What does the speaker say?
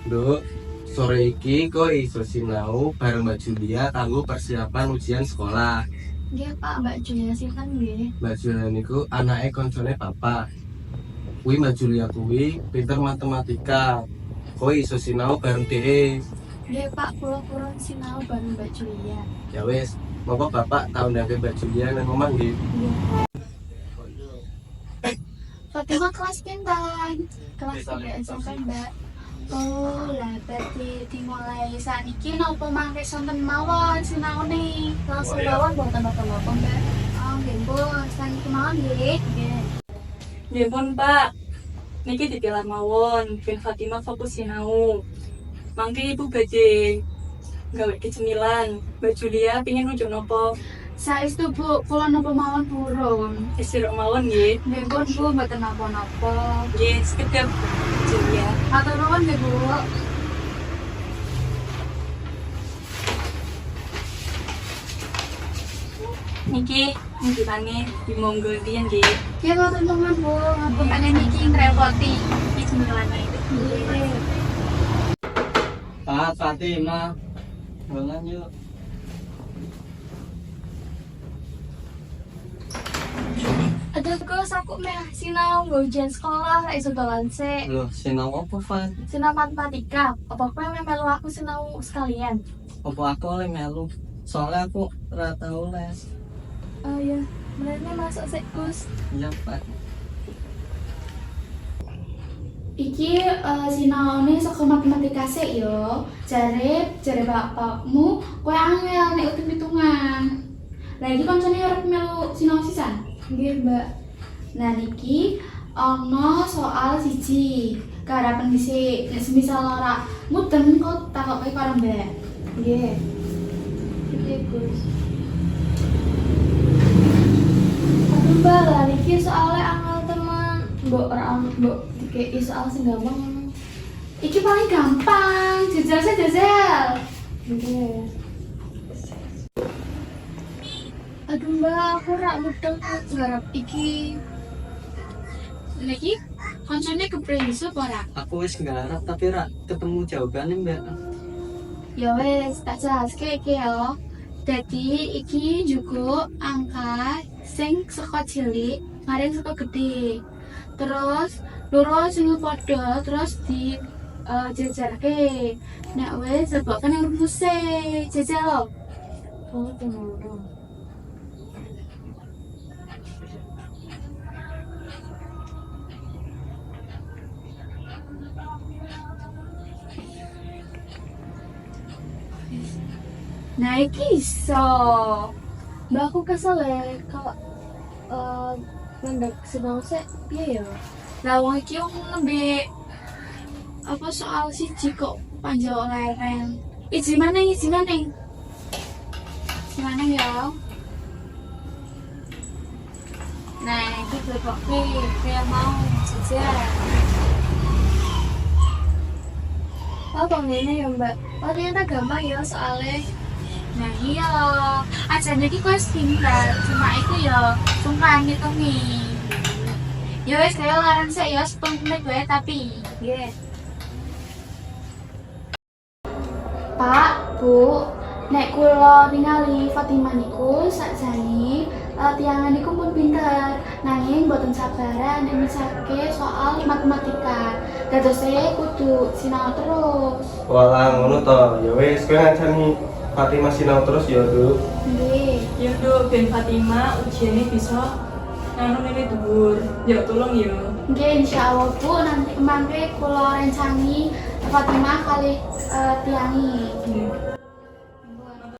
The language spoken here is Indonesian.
Nduk, sore iki kok iso sinau bareng Mbak Julia kanggo persiapan ujian sekolah. Nggih Pak, Mbak Julia sinten nggih? Mbak Julia niku anake koncone Bapak. Kuwi Mbak Julia kuwi pinter matematika. Kok iso sinau bareng dhewe. Nggih Pak, kula purun sinau bareng Mbak Julia. Ya wis, monggo Bapak tau ndake Mbak Julia nang omah nggih. Nggih. Fatima kelas pinten? Kelas 3 SMP Mbak. Oh, lah berarti dimulai saniki napa mangke sonten mawon sinaune? Langsung mawon boten napa-napa Mbak. Oh, nggih pun, saniki mawon nggih. Nggih. Nggih pun Pak, niki ditilar mawon, ben Fatimah fokus sinau. Mangke Ibu badhe gawe kecemilan. Mbak Julia pingin unjuk nopo? Saestu Bu, kula napa mawon purun. Istirahat mawon nggih. Nggih pun Bu, mboten napa-napa. Nggih, sekedap Mbak Julia. Matur nuwun nggih Bu. Niki unjukane dimonggo diyan nggih. Ya matur nuwun Bu, ngapunten niki ngrepoti. Iki cemilane. Nggih. Pak Fatimah, bangun yuk. Aduh Gus, aku meh sinau nggo ujian sekolah ra iso dolan sik. Loh, sinau apa, Fan? Sinau matematika. Apa kowe meh melu aku sinau sekalian? Apa aku oleh melu? Soalnya aku ora tau les. Oh ya, benernya masuk sik Gus. Iya, Pak. Iki sinaune saka matematika sik yo. Jare bapakmu kowe angel nek hitung-hitungan. Lah iki koncone arep melu sinau sisan? Nggih, Mbak. Nah niki ana soal siji. Karapen dhisik, nek semisal ora mudeng kok takoki karo Mbak. Nggih. Nggih, Gus. Aduh, Mbak, lah niki soalnya angel teman. Mbok dikei soal sing gampang. Iki paling gampang, jajal. Nggih. Aduh Mbak, aku rak mudeng garap iki. Niki koncone kepriso apa ora? Aku wis nggarap tapi ora ketemu jawabannya, Mbak. Ya wes, tak jelaske iki ya. Dadi iki juga angka sing saka cilik maring saka gede. Terus loro sing padha terus di jajarke. Nek wes sebabkan yang rumuse jajal. Oh, tenan. Nah, iki iso. Mbak aku kesel ya kalau ngendak sedang sik piye ya. Lah wong iki wong nembe apa soal siji kok panjang lereng. Izin maneh ya. Nah, iki bebokke kaya mau jajan. Oh, kok ngene ya, Mbak? Oh, ternyata gampang ya soalnya. Nah iya, ajane iki kok pinter, cuma iku ya sungkan ngitungi. Ya wis kaya larang sik ya 10 menit wae tapi. Nggih. Pak, Bu, nek kula ningali Fatimah niku sakjane tiangan niku pun pinter, nanging boten sabaran nek misake soal matematika. Dadose kudu sinau terus. Walah ngono to. Ya wis, kowe ngancani Fatimah sinau terus ya, Duk. Nggih. Ya Duk, ben Fatimah ujiane bisa nganu nilai dhuwur. Ya tolong ya. Nggih, insyaallah Bu, nanti mangke kula rencani Fatimah kali tiangi. Nggih.